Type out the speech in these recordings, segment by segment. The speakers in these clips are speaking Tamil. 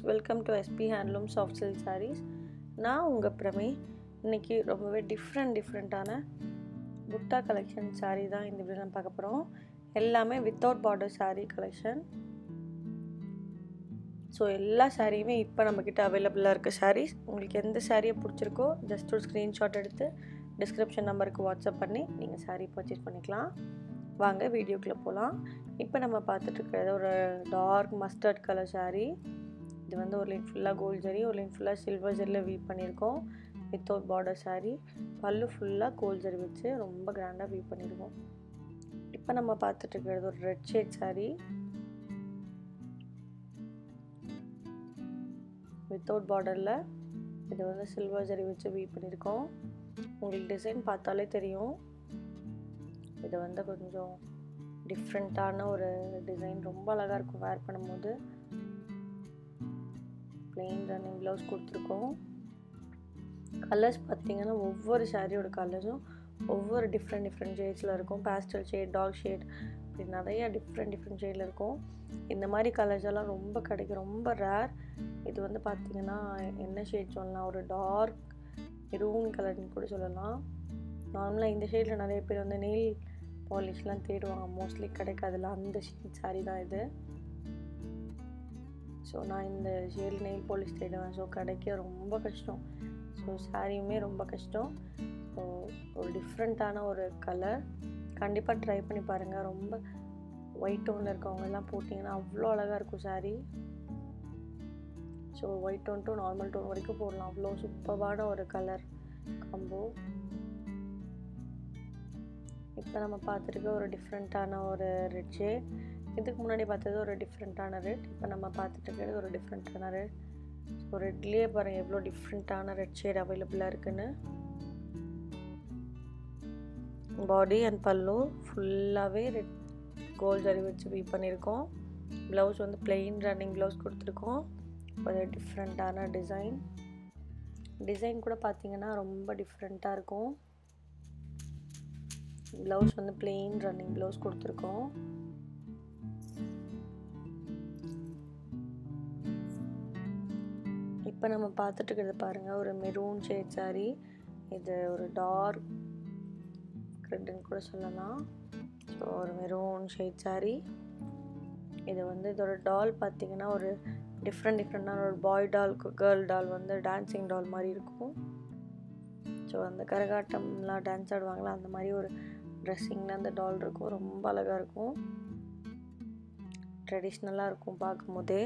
Welcome to SP handloom soft silk saris. நான் உங்கள் பிரமே. இன்றைக்கி ரொம்பவே டிஃப்ரெண்ட்டான புட்டா கலெக்ஷன் சாரீ தான் இந்த வீடியோ நம்ம பார்க்க போகிறோம். எல்லாமே without border sari collection. So எல்லா சாரியுமே இப்போ நம்மக்கிட்ட அவைலபிளாக இருக்க சாரீஸ். உங்களுக்கு எந்த சாரியை பிடிச்சிருக்கோ ஜஸ்ட் ஒரு ஸ்க்ரீன்ஷாட் எடுத்து டிஸ்கிரிப்ஷன் நம்பருக்கு வாட்ஸ்அப் பண்ணி நீங்கள் சாரீ பர்ச்சேஸ் பண்ணிக்கலாம். வாங்க வீடியோக்குள்ளே போகலாம். இப்போ நம்ம பார்த்துட்ருக்கிறது ஒரு டார்க் மஸ்டர்ட் கலர் சாரீ. இது வந்து ஒரு லைன் ஃபுல்லாக கோல்ட் ஜரி, ஒரு லைன் ஃபுல்லாக சில்வர் ஜரியில் வீவ் பண்ணியிருக்கோம். வித்தவுட் பார்டர் சாரீ, பல்லு ஃபுல்லாக கோல்ட் ஜரி வச்சு ரொம்ப கிராண்டாக வீவ் பண்ணியிருக்கோம். இப்போ நம்ம பார்த்துட்ருக்கிறது ஒரு ரெட் ஷேட் சாரீ. வித்தவுட் பார்டரில் இது வந்து சில்வர் ஜரி வச்சு வீவ் பண்ணியிருக்கோம். உங்களுக்கு டிசைன் பார்த்தாலே தெரியும். இது வந்து கொஞ்சம் டிஃப்ரெண்ட்டான ஒரு டிசைன், ரொம்ப அழகாக இருக்கும் வேர் பண்ணும்போது. பிளெயின் ரன்னிங் ப்ளவுஸ் கொடுத்துருக்கோம். கலர்ஸ் பார்த்தீங்கன்னா ஒவ்வொரு சாரியோட கலர்ஸும் ஒவ்வொரு டிஃப்ரெண்ட் ஷேட்ஸில் இருக்கும். பேஸ்டல் ஷேட், டார்க் ஷேட், இப்படி நிறைய டிஃப்ரெண்ட் ஷேடில் இருக்கும். இந்த மாதிரி கலர்ஸ் எல்லாம் ரொம்ப கிடைக்கும், ரொம்ப ரேர். இது வந்து பார்த்தீங்கன்னா என்ன ஷேட் சொல்லலாம், ஒரு டார்க் மெரூன் கலர்னு கூட சொல்லலாம். நார்மலாக இந்த ஷேடில் நிறைய பேர் வந்து நெயில் பாலிஷ்லாம் தேடுவாங்க, மோஸ்ட்லி கிடைக்காதுல, அந்த ஷேட் சாரீ தான் இது. ஸோ நான் இந்த ஷேட் நெயில் பாலிஷ் தேடுவேன், ஸோ கிடைக்க ரொம்ப கஷ்டம். ஸோ சாரியுமே ரொம்ப கஷ்டம். ஸோ ஒரு டிஃப்ரெண்ட்டான ஒரு கலர், கண்டிப்பாக ட்ரை பண்ணி பாருங்கள். ரொம்ப ஒயிட் டோனில் இருக்கவங்கெல்லாம் போட்டிங்கன்னா அவ்வளோ அழகாக இருக்கும் sari. So white tone to normal tone வரைக்கும் போடலாம், அவ்வளோ சூப்பரான ஒரு கலர் காம்போ. இப்போ நம்ம பார்த்துருக்க ஒரு டிஃப்ரெண்ட்டான ஒரு ரெட் ஷேட். இதுக்கு முன்னாடி பார்த்தது ஒரு டிஃப்ரெண்ட்டான ரெட். இப்போ நம்ம பார்த்துட்டு இருக்கிறது ஒரு டிஃப்ரெண்ட்டான ரெட். ஸோ ரெட்லேயே பாருங்கள் எவ்வளோ டிஃப்ரெண்ட்டான ரெட் ஷேட் அவைலபிளாக இருக்குன்னு. பாடி அண்ட் பல்லு ஃபுல்லாகவே ரெட் கோல்ட் ஜரி வச்சு வீவ் பண்ணியிருக்கோம். ப்ளவுஸ் வந்து பிளெயின் ரன்னிங் ப்ளவுஸ் கொடுத்துருக்கோம். ஒரு டிஃப்ரெண்ட்டான டிசைன் கூட பார்த்தீங்கன்னா ரொம்ப டிஃப்ரெண்ட்டாக இருக்கும். ப்ளவுஸ் வந்து பிளெயின் ரன்னிங் ப்ளவுஸ் கொடுத்துருக்கோம். இப்போ நம்ம பார்த்துட்டு இருக்கிறது பாருங்கள் ஒரு மெரூன் ஷேட் சாரீ. இது ஒரு டார்க் ரெட்டுன்னு கூட சொல்லலாம். ஸோ ஒரு மெரூன் ஷேட் சாரீ. இது வந்து இதோட டால் பார்த்தீங்கன்னா ஒரு டிஃப்ரெண்டான ஒரு பாய் டால், கேர்ள் டால், வந்து டான்ஸிங் டால் மாதிரி இருக்கும். ஸோ அந்த கரகாட்டம்லாம் டான்ஸ் ஆடுவாங்களா, அந்த மாதிரி ஒரு ட்ரெஸ்ஸிங்கில் அந்த டால் இருக்கும். ரொம்ப அழகாக இருக்கும், ட்ரெடிஷ்னலாக இருக்கும் பார்க்கும்போதே.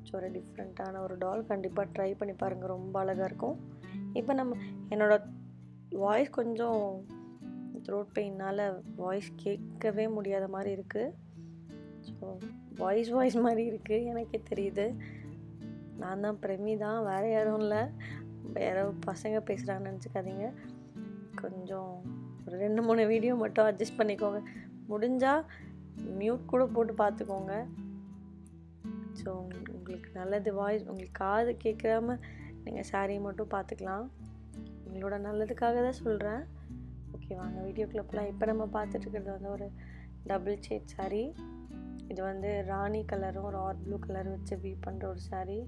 ஸோ ஒரு டிஃப்ரெண்ட்டான ஒரு டால், கண்டிப்பாக ட்ரை பண்ணி பாருங்கள், ரொம்ப அழகாக இருக்கும். இப்போ என்னோட வாய்ஸ் கொஞ்சம் த்ரோட் பெயினால் வாய்ஸ் கேட்கவே முடியாத மாதிரி இருக்குது. ஸோ வாய்ஸ் மாதிரி இருக்குது, எனக்கே தெரியுது. நான் தான் பிரமி தான், வேறு யாரும் இல்லை. வேறு பசங்க பேசுகிறாங்கன்னு நினச்சிக்காதீங்க. கொஞ்சம் ஒரு 2-3 வீடியோ மட்டும் அட்ஜஸ்ட் பண்ணிக்கோங்க. முடிஞ்சால் மியூட் கூட போட்டு பார்த்துக்கோங்க. ஸோ உங்களுக்கு நல்லது, வாய்ஸ் உங்களுக்கு காது கேட்காம நீங்கள் சாரீ மட்டும் பார்த்துக்கலாம். உங்களோட நல்லதுக்காக தான் சொல்கிறேன். ஓகே, வாங்க வீடியோக்குள்ளே போகலாம். இப்போ நம்ம பார்த்துட்ருக்கிறது வந்து ஒரு டபுள் ஷேட் சாரீ. இது வந்து ராணி கலரும் ஒரு ஆர் ப்ளூ கலர் வச்சு வீவ் பண்ணுற ஒரு சாரீ.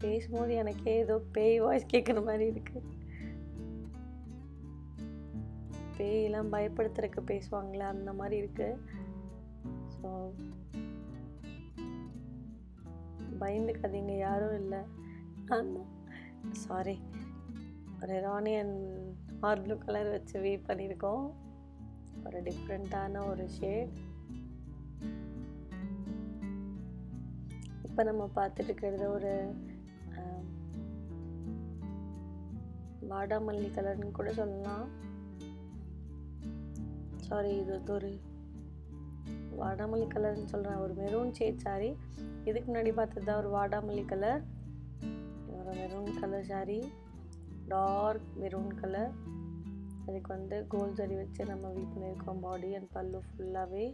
பேசும்போது எனக்கே ஏதோ பேய் வாய்ஸ் கேட்குற மாதிரி இருக்குது. பேயெல்லாம் பயப்படுத்துறதுக்கு பேசுவாங்களே, அந்த மாதிரி இருக்குது. ஸோ பயந்துக்காதீங்க, யாரும் இல்லை, நான் தான். சாரி, ஒரு ராணி அண்ட் ஆர் ப்ளூ கலர் வச்சு வீவ் பண்ணியிருக்கோம். ஒரு டிஃப்ரெண்ட்டான ஒரு ஷேட். இப்போ நம்ம பார்த்துட்டு இருக்கிறது ஒரு வாடாமல்லி கலர்னு கூட சொல்லலாம். சாரி, இது ஒரு வாடாமல்லி கலர்னு சொல்கிறேன், ஒரு மெரூன் ஷேட் சாரீ. இதுக்கு முன்னாடி பார்த்தது தான் ஒரு வாடாமல்லி கலர். ஒரு maroon colour sari, dark maroon colour. அதுக்கு வந்து கோல்ட் ஜரி வச்சு நம்ம வீவ் பண்ணியிருக்கோம். பாடி அண்ட் பல்லு ஃபுல்லாகவே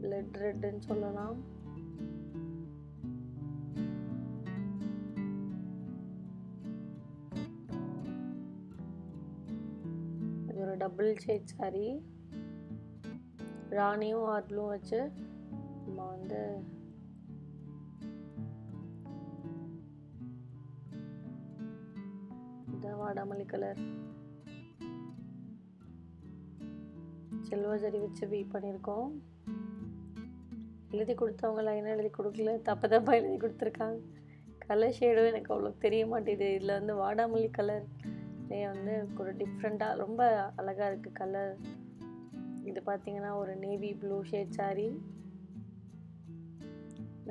பிளட் ரெட்டுன்னு சொல்லலாம். டபுள் ஷேட் சாரீ, ராணியும் ஆர் ப்ளூ வச்சு நம்ம வந்து இந்த வாடாமல்லி கலர் சில்வர் ஜரி வச்சு வீவ் பண்ணியிருக்கோம். எழுதி கொடுத்தவங்க லைனாக எழுதி கொடுக்கல, தப்பாக எழுதி கொடுத்துருக்காங்க. கலர் ஷேடும் எனக்கு அவ்வளோ தெரிய மாட்டேது. இதில் வந்து வாடாமல்லி கலர்லேயே வந்து ஒரு டிஃப்ரெண்ட்டாக ரொம்ப அழகாக இருக்குது கலர். இது பார்த்திங்கன்னா ஒரு நேவி ப்ளூ ஷேட் சாரீ.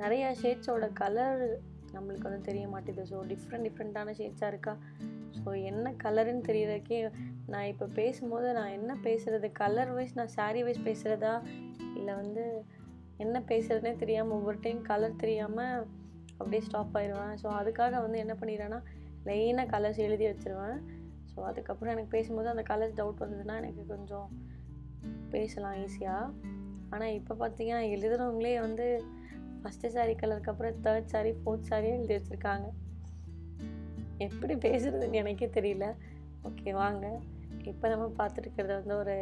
நிறையா ஷேட்ஸோட கலர் நம்மளுக்கு வந்து தெரிய மாட்டேது. ஸோ டிஃப்ரெண்ட்டான ஷேட்ஸாக இருக்கா. ஸோ என்ன கலருன்னு தெரியறதுக்கே நான் இப்போ பேசும்போது நான் என்ன பேசுகிறது, கலர் வைஸ் நான் சாரீ வைஸ் பேசுகிறதா இல்லை வந்து என்ன பேசுகிறதுனே தெரியாமல் ஒவ்வொரு டைம் கலர் தெரியாமல் அப்படியே ஸ்டாப் ஆயிடுவேன். ஸோ அதுக்காக வந்து என்ன பண்ணிடுறேன்னா லைனாக கலர்ஸ் எழுதி வச்சுருவேன். ஸோ அதுக்கப்புறம் எனக்கு பேசும்போது அந்த கலர்ஸ் டவுட் வந்ததுன்னா எனக்கு கொஞ்சம் பேசலாம் ஈஸியாக. ஆனால் இப்போ பார்த்தீங்கன்னா எழுதுகிறவங்களே வந்து ஃபஸ்ட்டு சாரீ கலருக்கு அப்புறம் 3rd சாரீ 4th சாரீ எழுதி வச்சுருக்காங்க. எப்படி பேசுகிறதுன்னு எனக்கே தெரியல. ஓகே வாங்க, இப்போ நம்ம பார்த்துட்டு இருக்கிறது வந்து ஒரு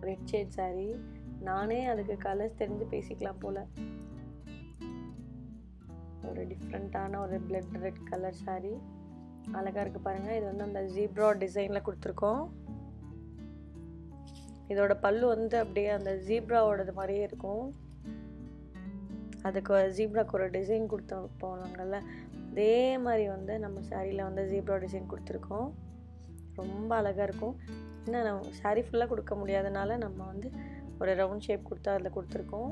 ரெட் ஷேட் சாரீ. நானே அதுக்கு கலர்ஸ் தெரிஞ்சு பேசிக்கலாம் போல். ஒரு டிஃப்ரெண்ட்டான ஒரு பிளட் ரெட் கலர் சாரீ அழகாக இருக்குது பாருங்கள். இது வந்து அந்த ஜீப்ரா டிசைனில் கொடுத்துருக்கோம். இதோட பல்லு வந்து அப்படியே அந்த ஜீப்ராவோடது மாதிரியே இருக்கும். அதுக்கு ஜீப்ராக்கு ஒரு டிசைன் கொடுத்து போனாங்கல்ல, அதே மாதிரி வந்து நம்ம சாரியில் வந்து ஜீப்ரா டிசைன் கொடுத்துருக்கோம். ரொம்ப அழகாக இருக்கும். இன்னும் நம்ம சாரீ ஃபுல்லாக கொடுக்க முடியாதனால நம்ம வந்து ஒரு ரவுண்ட் ஷேப் கொடுத்து அதில் கொடுத்துருக்கோம்.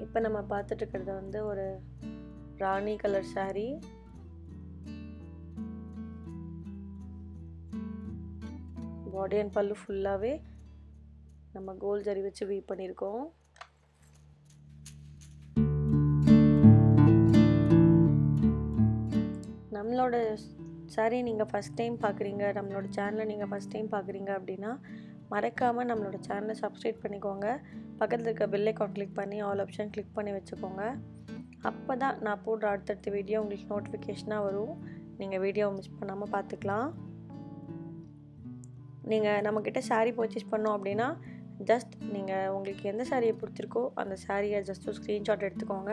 இப்போ நம்ம பார்த்துட்டு இருக்கிறது வந்து ஒரு ராணி கலர் சாரீ. பாடி அண்ட் பல்லு ஃபுல்லாகவே நம்ம கோல்ட் ஜரி வச்சு வீவ் பண்ணியிருக்கோம். நம்மளோட சாரீ நீங்கள் ஃபஸ்ட் டைம் பார்க்குறீங்க, நம்மளோட சேனலை நீங்கள் ஃபஸ்ட் டைம் பார்க்குறீங்க அப்படின்னா மறக்காமல் நம்மளோட சேனலை சப்ஸ்கிரைப் பண்ணிக்கோங்க. பக்கத்தில் இருக்க பெல் ஐகான் கிளிக் பண்ணி ஆல் ஆப்ஷன் கிளிக் பண்ணி வச்சுக்கோங்க. அப்போ தான் நான் போடுற அடுத்தடுத்த வீடியோ உங்களுக்கு நோட்டிஃபிகேஷனாக வரும். நீங்கள் வீடியோவை மிஸ் பண்ணாமல் பார்த்துக்கலாம். நீங்கள் நம்மக்கிட்ட சாரீ பர்ச்சேஸ் பண்ணோம் அப்படின்னா ஜஸ்ட் நீங்கள் உங்களுக்கு எந்த சாரியை பிடிச்சிருக்கோ அந்த சாரியை ஜஸ்ட் ஒரு ஸ்க்ரீன்ஷாட் எடுத்துக்கோங்க.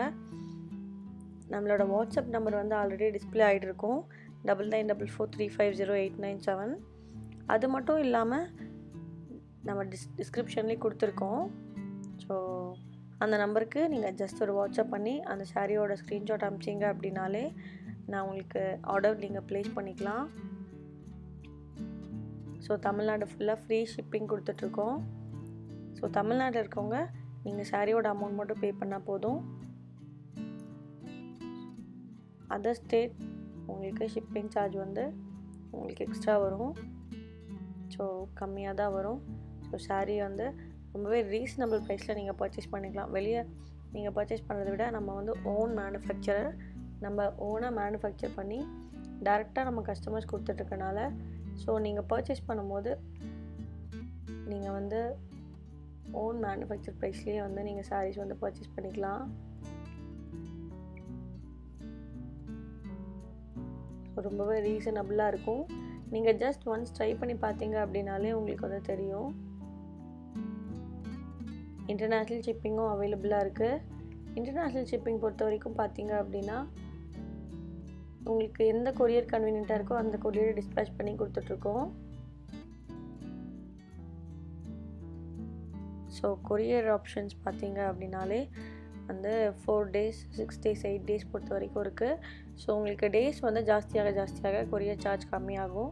நம்மளோட வாட்ஸ்அப் நம்பர் வந்து ஆல்ரெடி டிஸ்பிளே ஆகிட்டு இருக்கும், 9944350897. அது மட்டும் இல்லாமல் நம்ம டிஸ்கிரிப்ஷன்லேயே கொடுத்துருக்கோம். ஸோ அந்த நம்பருக்கு நீங்கள் ஜஸ்ட் ஒரு வாட்ஸ்அப் பண்ணி அந்த சாரியோட ஸ்க்ரீன்ஷாட் அனுப்பிச்சிங்க அப்படின்னாலே நான் உங்களுக்கு ஆர்டர் நீங்கள் ப்ளேஸ் பண்ணிக்கலாம். ஸோ தமிழ்நாடு ஃபுல்லாக ஃப்ரீ ஷிப்பிங் கொடுத்துட்ருக்கோம். ஸோ தமிழ்நாட்டில் இருக்கவங்க நீங்கள் சாரியோட அமௌண்ட் மட்டும் பே பண்ணால் போதும். அதர் ஸ்டேட் உங்களுக்கு ஷிப்பிங் சார்ஜ் வந்து உங்களுக்கு எக்ஸ்ட்ரா வரும். ஸோ கம்மியாக தான் வரும். ஸோ சாரீ வந்து ரொம்பவே ரீசனபிள் ப்ரைஸில் நீங்கள் பர்ச்சேஸ் பண்ணிக்கலாம். வெளியே நீங்கள் பர்ச்சேஸ் பண்ணுறதை விட நம்ம வந்து ஓன் மேனுஃபேக்சரர், நம்ம ஓனாக மேனுஃபேக்சர் பண்ணி டைரெக்டாக நம்ம கஸ்டமர்ஸ் கொடுத்துட்ருக்கனால ஸோ நீங்கள் பர்ச்சேஸ் பண்ணும்போது நீங்கள் வந்து ஓன் மேனுஃபேக்சர் ப்ரைஸ்லேயே வந்து நீங்கள் சாரீஸ் வந்து பர்ச்சேஸ் பண்ணிக்கலாம். ரொம்பவே ரீசனபிளாக இருக்கும். நீங்கள் ஜஸ்ட் ஒன்ஸ் ட்ரை பண்ணி பார்த்தீங்க அப்படின்னாலே உங்களுக்கு வந்து தெரியும். இன்டர்நேஷ்னல் ஷிப்பிங்கும் அவைலபிளாக இருக்குது. இன்டர்நேஷ்னல் ஷிப்பிங் பொறுத்த வரைக்கும் பார்த்தீங்க அப்படின்னா உங்களுக்கு எந்த கொரியர் கன்வீனியண்ட்டாக இருக்கோ அந்த கொரியரை டிஸ்பேச் பண்ணி கொடுத்துட்ருக்கோம். ஸோ கொரியர் ஆப்ஷன்ஸ் பார்த்தீங்க அப்படின்னாலே வந்து 4 days 6 days 8 days பொறுத்த வரைக்கும் இருக்குது. ஸோ உங்களுக்கு டேஸ் வந்து ஜாஸ்தியாக கொரியர் சார்ஜ் கம்மியாகும்.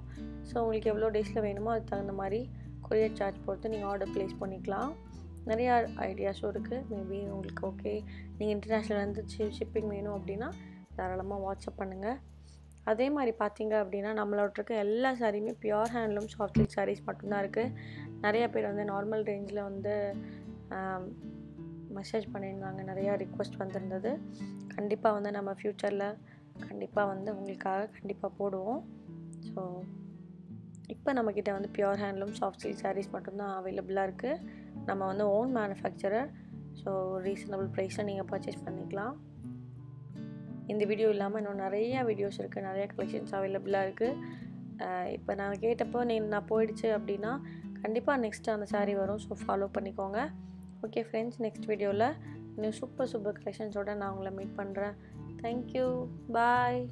ஸோ உங்களுக்கு எவ்வளோ டேஸில் வேணுமோ அதுக்கு தகுந்த மாதிரி கொரியர் சார்ஜ் பொறுத்து நீங்கள் ஆர்டர் ப்ளேஸ் பண்ணிக்கலாம். நிறையா ஐடியாஸும் இருக்குது. மேபி உங்களுக்கு ஓகே நீங்கள் இன்டர்நேஷ்னல் வந்து ஷிப்பிங் வேணும் அப்படின்னா தாராளமாக வாட்ஸ்அப் பண்ணுங்கள். அதே மாதிரி பார்த்தீங்க அப்படின்னா நம்மளோட இருக்க எல்லா சாரியுமே pure handloom soft silk saris மட்டும்தான் இருக்குது. நிறையா பேர் வந்து நார்மல் ரேஞ்சில் வந்து மெசேஜ் பண்ணியிருந்தாங்க, நிறையா ரிக்வெஸ்ட் வந்திருந்தது. கண்டிப்பாக வந்து நம்ம ஃப்யூச்சரில் கண்டிப்பாக வந்து உங்களுக்காக கண்டிப்பாக போடுவோம். ஸோ இப்போ நம்மக்கிட்ட வந்து pure handloom soft silk saris மட்டும்தான் அவைலபிளாக இருக்குது. நம்ம வந்து ஓன் மேனுஃபேக்சரர். ஸோ ரீசனபிள் ப்ரைஸில் நீங்கள் பர்ச்சேஸ் பண்ணிக்கலாம். இந்த வீடியோ இல்லாமல் இன்னும் நிறையா வீடியோஸ் இருக்குது, நிறையா கலெக்ஷன்ஸ் அவைலபிளாக இருக்குது. இப்போ நான் கேட்டப்போ நான் போயிடுச்சு அப்படின்னா கண்டிப்பாக நெக்ஸ்ட்டு அந்த saree வரும். ஸோ ஃபாலோ பண்ணிக்கோங்க. ஓகே ஃப்ரெண்ட்ஸ், நெக்ஸ்ட் வீடியோவில் இன்னும் சூப்பர் கலெக்ஷன்ஸோடு நான் உங்களை மீட் பண்ணுறேன். தேங்க்யூ. பாய்.